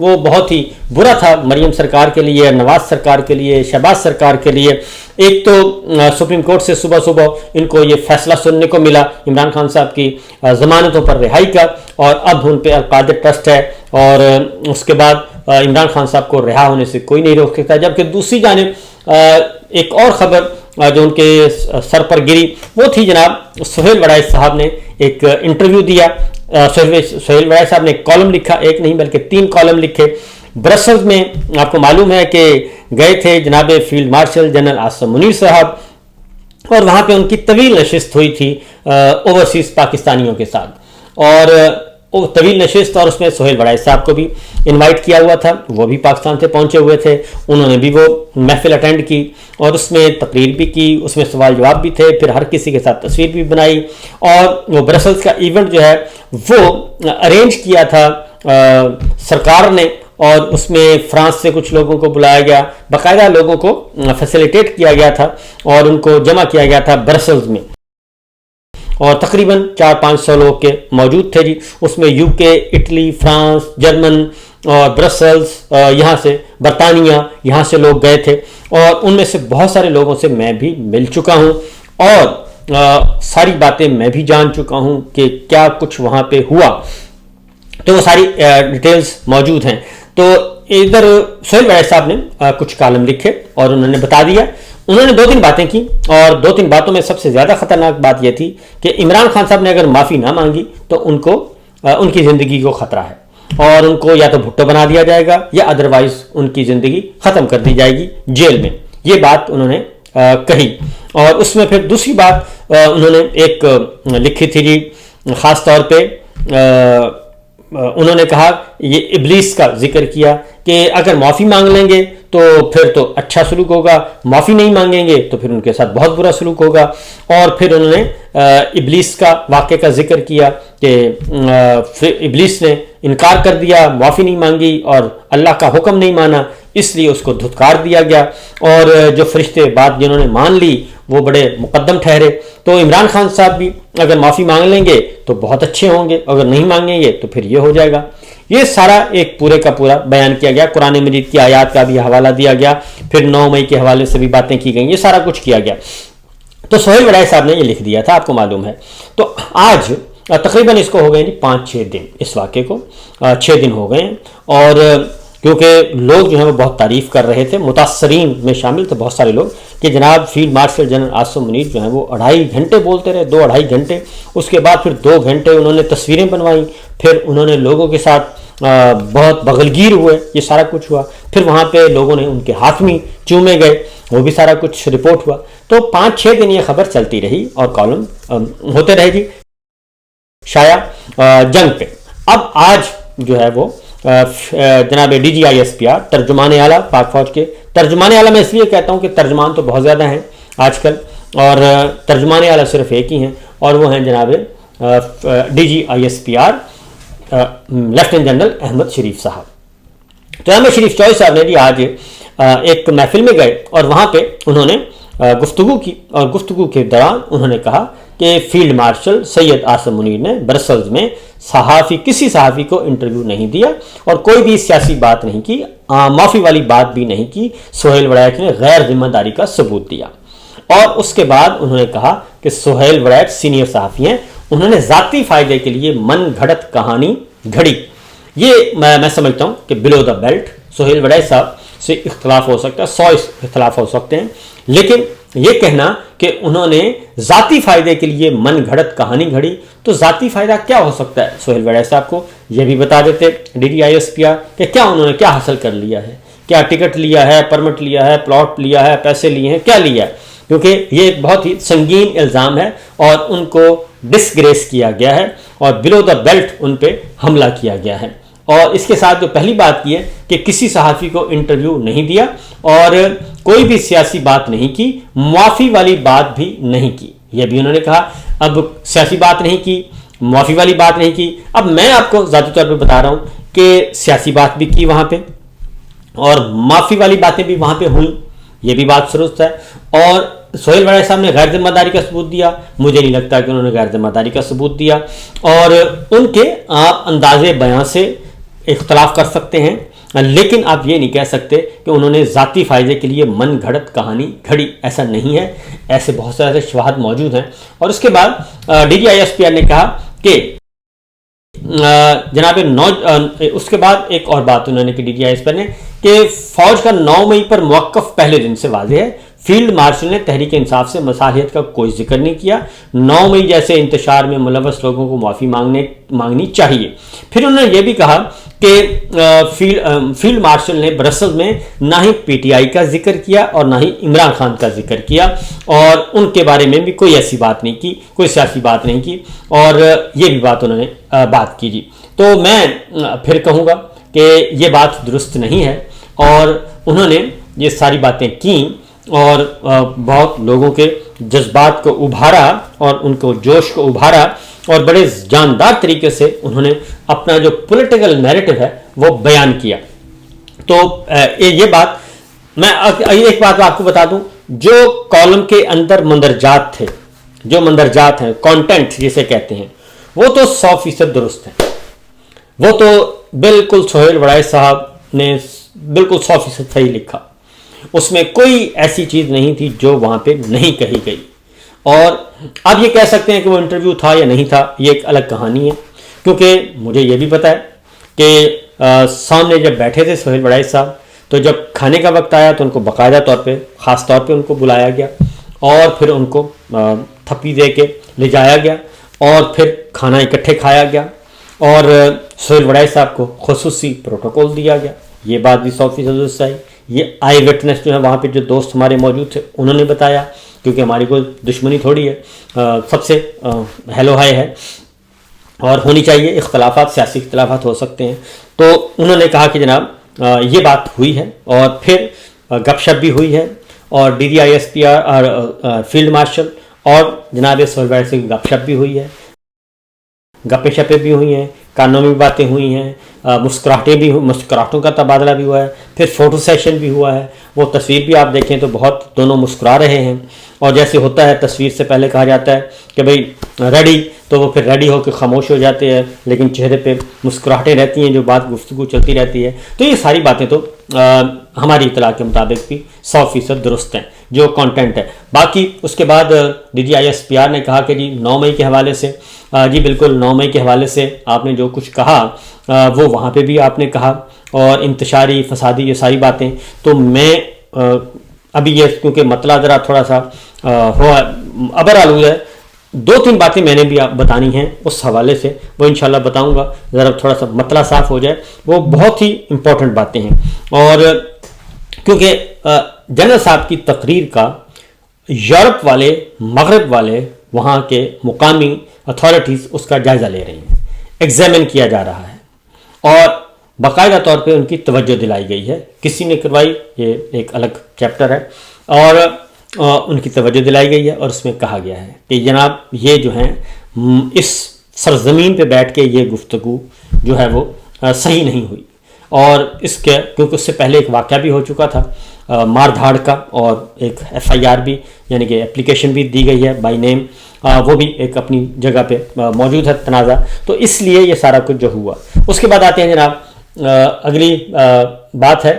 وہ بہت ہی برا تھا مریم سرکار کے لیے، نواز سرکار کے لیے، شہباز سرکار کے لیے۔ ایک تو سپریم کورٹ سے صبح صبح ان کو یہ فیصلہ سننے کو ملا عمران خان صاحب کی ضمانتوں پر رہائی کا، اور اب ان پہ القاعدہ ٹرسٹ ہے، اور اس کے بعد عمران خان صاحب کو رہا ہونے سے کوئی نہیں روک سکتا۔ جبکہ دوسری جانب ایک اور خبر جو ان کے سر پر گری وہ تھی جناب سہیل وڑائی صاحب نے ایک انٹرویو دیا۔ سہیل وڑائی صاحب نے ایک کالم لکھا، ایک نہیں بلکہ 3 کالم لکھے۔ برسلز میں آپ کو معلوم ہے کہ گئے تھے جناب field marshal general Asim Munir صاحب، اور وہاں پہ ان کی طویل نشست ہوئی تھی اوورسیز پاکستانیوں کے ساتھ، اور وہ طویل نشست، اور اس میں سہیل وڑائی صاحب کو بھی انوائٹ کیا ہوا تھا، وہ بھی پاکستان سے پہنچے ہوئے تھے، انہوں نے بھی وہ محفل اٹینڈ کی، اور اس میں تقریر بھی کی، اس میں سوال جواب بھی تھے، پھر ہر کسی کے ساتھ تصویر بھی بنائی، اور وہ برسلز کا ایونٹ جو ہے وہ ارینج کیا تھا سرکار نے، اور اس میں فرانس سے کچھ لوگوں کو بلایا گیا، باقاعدہ لوگوں کو فیسیلیٹیٹ کیا گیا تھا، اور ان کو جمع کیا گیا تھا برسلز میں، اور تقریباً 400-500 لوگ کے موجود تھے جی۔ اس میں یو کے، اٹلی، فرانس، جرمن اور برسلز، یہاں سے برطانیہ، یہاں سے لوگ گئے تھے، اور ان میں سے بہت سارے لوگوں سے میں بھی مل چکا ہوں، اور ساری باتیں میں بھی جان چکا ہوں کہ کیا کچھ وہاں پہ ہوا، تو وہ ساری ڈیٹیلز موجود ہیں۔ تو ادھر سہیل وڑائی صاحب نے کچھ کالم لکھے اور انہوں نے بتا دیا، انہوں نے 2-3 باتیں کی، اور 2-3 باتوں میں سب سے زیادہ خطرناک بات یہ تھی کہ عمران خان صاحب نے اگر معافی نہ مانگی تو ان کی زندگی کو خطرہ ہے، اور ان کو یا تو بھٹو بنا دیا جائے گا یا ادروائز ان کی زندگی ختم کر دی جائے گی جیل میں۔ یہ بات انہوں نے کہی، اور اس میں پھر دوسری بات انہوں نے ایک لکھی تھی جی، خاص طور پہ انہوں نے کہا، یہ ابلیس کا ذکر کیا کہ اگر معافی مانگ لیں گے تو پھر تو اچھا سلوک ہوگا، معافی نہیں مانگیں گے تو پھر ان کے ساتھ بہت برا سلوک ہوگا، اور پھر انہوں نے ابلیس کا واقعے کا ذکر کیا کہ ابلیس نے انکار کر دیا، معافی نہیں مانگی اور اللہ کا حکم نہیں مانا، اس لیے اس کو دھتکار دیا گیا، اور جو فرشتے بات جنہوں نے مان لی وہ بڑے مقدم ٹھہرے۔ تو عمران خان صاحب بھی اگر معافی مانگ لیں گے تو بہت اچھے ہوں گے، اگر نہیں مانگیں گے تو پھر یہ ہو جائے گا۔ یہ سارا ایک پورے کا پورا بیان کیا گیا، قرآن مجید کی آیات کا بھی حوالہ دیا گیا، پھر 9 مئی کے حوالے سے بھی باتیں کی گئیں، یہ سارا کچھ کیا گیا۔ تو سہیل وڑائی صاحب نے یہ لکھ دیا تھا، آپ کو معلوم ہے۔ تو آج تقریباً اس کو ہو گئے 5-6 دن، اس واقعے کو 6 دن ہو گئے ہیں، اور کیونکہ لوگ جو ہیں وہ بہت تعریف کر رہے تھے، متاثرین میں شامل تھے بہت سارے لوگ، کہ جناب field marshal general Asim Munir جو ہیں وہ 2.5 گھنٹے بولتے رہے، 2-2.5 گھنٹے، اس کے بعد پھر 2 گھنٹے انہوں نے تصویریں بنوائیں، پھر انہوں نے لوگوں کے ساتھ بہت بغلگیر ہوئے، یہ سارا کچھ ہوا، پھر وہاں پہ لوگوں نے ان کے ہاتھ میں چومے گئے، وہ بھی سارا کچھ رپورٹ ہوا۔ تو 5-6 دن یہ خبر چلتی رہی اور کالم ہوتے رہے جی شاید جنگ پہ۔ اب آج جو ہے وہ جناب DGISPR ترجمان اعلیٰ پاک فوج کے، ترجمان اعلیٰ میں اس لیے کہتا ہوں کہ ترجمان تو بہت زیادہ ہیں آج کل، اور ترجمان اعلیٰ صرف ایک ہی ہیں، اور وہ ہیں جناب DGISPR لیفٹیننٹ جنرل احمد شریف صاحب۔ تو احمد شریف چوئی صاحب نے بھی آج ایک محفل میں گئے اور وہاں پہ انہوں نے گفتگو کی، اور گفتگو کے دوران انہوں نے کہا کہ فیلڈ مارشل سید عاصم منیر نے برسلز میں کسی صحافی کو انٹرویو نہیں دیا، اور کوئی بھی سیاسی بات نہیں کی، معافی والی بات بھی نہیں کی، سہیل وڑائچ نے غیر ذمہ داری کا ثبوت دیا۔ اور اس کے بعد انہوں نے کہا کہ سہیل وڑائچ سینئر صحافی ہیں، انہوں نے ذاتی فائدے کے لیے من گھڑت کہانی گھڑی۔ یہ میں سمجھتا ہوں کہ بلو دا بیلٹ سہیل وڑائچ صاحب سے اختلاف ہو سکتا ہے، 100 اختلاف ہو سکتے ہیں، لیکن یہ کہنا کہ انہوں نے ذاتی فائدے کے لیے من گھڑت کہانی گھڑی، تو ذاتی فائدہ کیا ہو سکتا ہے سہیل وڑائچ صاحب کو یہ بھی بتا دیتے DGISPR کہ کیا انہوں نے کیا حاصل کر لیا ہے، کیا ٹکٹ لیا ہے، پرمٹ لیا ہے، پلاٹ لیا ہے، پیسے لیے ہیں، کیا لیا ہے، کیونکہ یہ ایک بہت ہی سنگین الزام ہے اور ان کو ڈسگریس کیا گیا ہے اور بلو دا بیلٹ ان پہ حملہ کیا گیا ہے۔ اور اس کے ساتھ جو پہلی بات کی ہے کہ کسی صحافی کو انٹرویو نہیں دیا اور کوئی بھی سیاسی بات نہیں کی، معافی والی بات بھی نہیں کی، یہ بھی انہوں نے کہا۔ اب سیاسی بات نہیں کی، معافی والی بات نہیں کی، اب میں آپ کو ذاتی طور پہ بتا رہا ہوں کہ سیاسی بات بھی کی وہاں پہ اور معافی والی باتیں بھی وہاں پہ ہوئیں، یہ بھی بات درست ہے۔ اور سہیل وڑائچ صاحب نے غیر ذمہ داری کا ثبوت دیا، مجھے نہیں لگتا کہ انہوں نے غیر ذمہ داری کا ثبوت دیا، اور ان کے آپ انداز بیان سے اختلاف کر سکتے ہیں لیکن آپ یہ نہیں کہہ سکتے کہ انہوں نے ذاتی فائدے کے لیے من گھڑت کہانی گھڑی، ایسا نہیں ہے، ایسے بہت سارے شواہد موجود ہیں۔ اور اس کے بعد DGISPR نے کہا کہ جناب اس کے بعد ایک اور بات انہوں نے کی DGISPR نے کہ فوج کا 9 مئی پر موقف پہلے دن سے واضح ہے، فیلڈ مارشل نے تحریک انصاف سے مصالحت کا کوئی ذکر نہیں کیا، 9 مئی جیسے انتشار میں ملوث لوگوں کو معافی مانگنی چاہیے۔ پھر انہوں نے یہ بھی کہا کہ فیلڈ مارشل نے برسل میں نہ ہی PTI کا ذکر کیا اور نہ ہی عمران خان کا ذکر کیا، اور ان کے بارے میں بھی کوئی ایسی بات نہیں کی، کوئی سیاسی بات نہیں کی، اور یہ بھی بات انہوں نے بات کی جی۔ تو میں پھر کہوں گا کہ یہ بات درست نہیں ہے، اور انہوں نے یہ ساری باتیں کیں اور بہت لوگوں کے جذبات کو ابھارا اور ان کو جوش کو ابھارا، اور بڑے جاندار طریقے سے انہوں نے اپنا جو پولیٹیکل نیریٹو ہے وہ بیان کیا۔ تو یہ بات میں ایک بات آپ کو بتا دوں، جو کالم کے اندر مندرجات تھے، جو مندرجات ہیں، کانٹینٹ جسے کہتے ہیں، وہ تو 100% درست ہیں، وہ تو بالکل سہیل وڑائی صاحب نے بالکل 100% صحیح لکھا، اس میں کوئی ایسی چیز نہیں تھی جو وہاں پہ نہیں کہی گئی۔ اور آپ یہ کہہ سکتے ہیں کہ وہ انٹرویو تھا یا نہیں تھا، یہ ایک الگ کہانی ہے، کیونکہ مجھے یہ بھی پتہ ہے کہ سامنے جب بیٹھے تھے سہیل وڑائی صاحب، تو جب کھانے کا وقت آیا تو ان کو باقاعدہ طور پہ خاص طور پہ ان کو بلایا گیا، اور پھر ان کو تھپی دے کے لے جایا گیا، اور پھر کھانا اکٹھے کھایا گیا، اور سہیل وڑائی صاحب کو خصوصی پروٹوکول دیا گیا۔ یہ بات بھی 100% درست ہے۔ یہ آئی وٹنس جو ہے وہاں پہ جو دوست ہمارے موجود تھے انہوں نے بتایا، کیونکہ ہماری کوئی دشمنی تھوڑی ہے، سب سے ہیلو ہائی ہے اور ہونی چاہیے، اختلافات سیاسی اختلافات ہو سکتے ہیں۔ تو انہوں نے کہا کہ جناب یہ بات ہوئی ہے، اور پھر گپ شپ بھی ہوئی ہے، اور DGISPR اور فیلڈ مارشل اور جناب سہیل وڑائی سے گپ شپ بھی ہوئی ہے، گپے شپیں بھی ہوئی ہیں، کانوں میں بھی باتیں ہوئی ہیں، مسکراہٹوں کا تبادلہ بھی ہوا ہے، پھر فوٹو سیشن بھی ہوا ہے۔ وہ تصویر بھی آپ دیکھیں تو بہت دونوں مسکرا رہے ہیں، اور جیسے ہوتا ہے تصویر سے پہلے کہا جاتا ہے کہ بھئی ریڈی، تو وہ پھر ریڈی ہو کے خاموش ہو جاتے ہیں، لیکن چہرے پہ مسکراہٹیں رہتی ہیں، جو بات گفتگو چلتی رہتی ہے۔ تو یہ ساری باتیں تو ہماری اطلاع کے مطابق بھی 100% درست ہیں، جو کانٹینٹ ہے۔ باقی اس کے بعد DGISPR نے کہا کہ جی 9 مئی کے حوالے سے، جی بالکل 9 مئی کے حوالے سے آپ نے جو کچھ کہا وہ وہاں پہ بھی آپ نے کہا، اور انتشاری فسادی یہ ساری باتیں، تو میں ابھی یہ کیونکہ مطلع ذرا تھوڑا سا ابر آلود ہے، 2-3 باتیں میں نے بھی بتانی ہیں اس حوالے سے، وہ انشاءاللہ بتاؤں گا، ذرا تھوڑا سا مطلع صاف ہو جائے، وہ بہت ہی امپورٹنٹ باتیں ہیں۔ اور کیونکہ جنرل صاحب کی تقریر کا یورپ والے، مغرب والے، وہاں کے مقامی اتھارٹیز اس کا جائزہ لے رہی ہیں، ایگزامن کیا جا رہا ہے، اور باقاعدہ طور پہ ان کی توجہ دلائی گئی ہے، کسی نے کروائی یہ ایک الگ چیپٹر ہے، اور ان کی توجہ دلائی گئی ہے، اور اس میں کہا گیا ہے کہ جناب یہ جو ہیں اس سرزمین پہ بیٹھ کے یہ گفتگو جو ہے وہ صحیح نہیں ہوئی، اور اس کے کیونکہ اس سے پہلے ایک واقعہ بھی ہو چکا تھا مار دھاڑ کا، اور ایک FIR بھی یعنی کہ اپلیکیشن بھی دی گئی ہے بائی نیم، وہ بھی ایک اپنی جگہ پہ موجود ہے تنازع، تو اس لیے یہ سارا کچھ جو ہوا۔ اس کے بعد آتے ہیں جناب اگلی بات ہے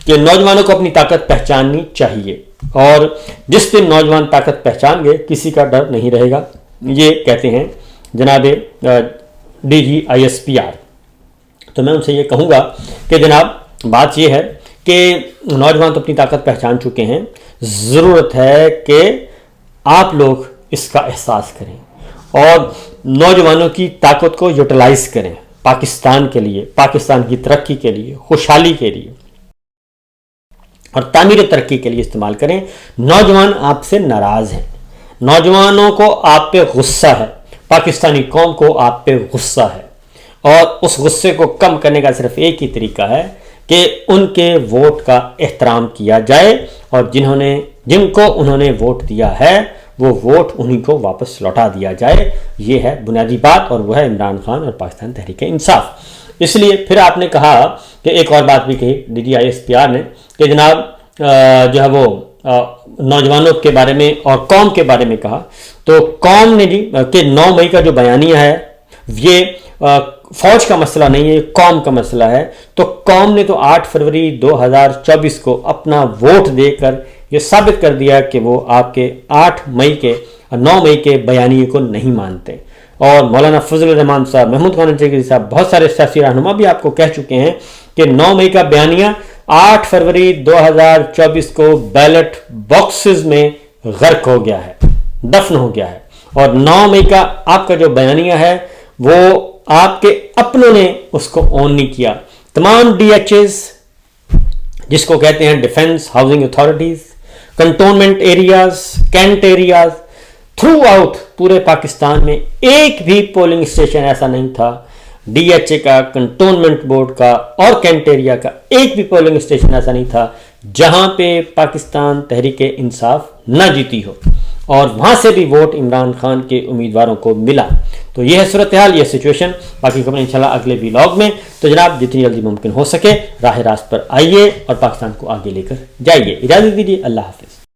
کہ نوجوانوں کو اپنی طاقت پہچاننی چاہیے، اور جس دن نوجوان طاقت پہچان گئے کسی کا ڈر نہیں رہے گا، یہ کہتے ہیں جناب DGISPR۔ تو میں ان سے یہ کہوں گا کہ جناب بات یہ ہے کہ نوجوان تو اپنی طاقت پہچان چکے ہیں، ضرورت ہے کہ آپ لوگ اس کا احساس کریں اور نوجوانوں کی طاقت کو یوٹیلائز کریں، پاکستان کے لیے، پاکستان کی ترقی کے لیے، خوشحالی کے لیے اور تعمیر ترقی کے لیے استعمال کریں۔ نوجوان آپ سے ناراض ہیں، نوجوانوں کو آپ پہ غصہ ہے، پاکستانی قوم کو آپ پہ غصہ ہے، اور اس غصے کو کم کرنے کا صرف ایک ہی طریقہ ہے کہ ان کے ووٹ کا احترام کیا جائے، اور جن کو انہوں نے ووٹ دیا ہے وہ ووٹ انہی کو واپس لوٹا دیا جائے۔ یہ ہے بنیادی بات، اور وہ ہے عمران خان اور پاکستان تحریک انصاف۔ اس لیے پھر آپ نے کہا کہ ایک اور بات بھی کہی DGISPR نے کہ جناب جو ہے وہ نوجوانوں کے بارے میں اور قوم کے بارے میں کہا، تو قوم نے جی کہ 9 مئی کا جو بیانیہ ہے یہ فوج کا مسئلہ نہیں ہے، یہ قوم کا مسئلہ ہے۔ تو قوم نے تو 8 فروری 2024 کو اپنا ووٹ دے کر یہ ثابت کر دیا کہ وہ آپ کے 9 مئی کے بیانیے کو نہیں مانتے۔ اور مولانا فضل الرحمان صاحب، محمود خان انچگری صاحب، بہت سارے سیاسی رہنما بھی آپ کو کہہ چکے ہیں کہ 9 مئی کا بیانیہ 8 فروری 2024 کو بیلٹ باکسز میں غرق ہو گیا ہے، دفن ہو گیا ہے۔ اور 9 مئی کا آپ کا جو بیانیہ ہے وہ آپ کے اپنوں نے اس کو اون نہیں کیا۔ تمام ڈی ایچ ایز، جس کو کہتے ہیں defence housing authorities, cantonment areas, cantt areas, throughout پورے پاکستان میں ایک بھی پولنگ اسٹیشن ایسا نہیں تھا، ڈی ایچ اے کا، کنٹونمنٹ بورڈ کا اور کینٹ ایریا کا ایک بھی پولنگ اسٹیشن ایسا نہیں تھا جہاں پہ پاکستان تحریک انصاف نہ جیتی ہو، اور وہاں سے بھی ووٹ عمران خان کے امیدواروں کو ملا۔ تو یہ ہے صورتحال، یہ سچویشن۔ باقی خبریں انشاءاللہ اگلے ویلاگ میں۔ تو جناب جتنی جلدی ممکن ہو سکے راہ راست پر آئیے اور پاکستان کو آگے لے کر جائیے۔ اجازت دیجیے، اللہ حافظ۔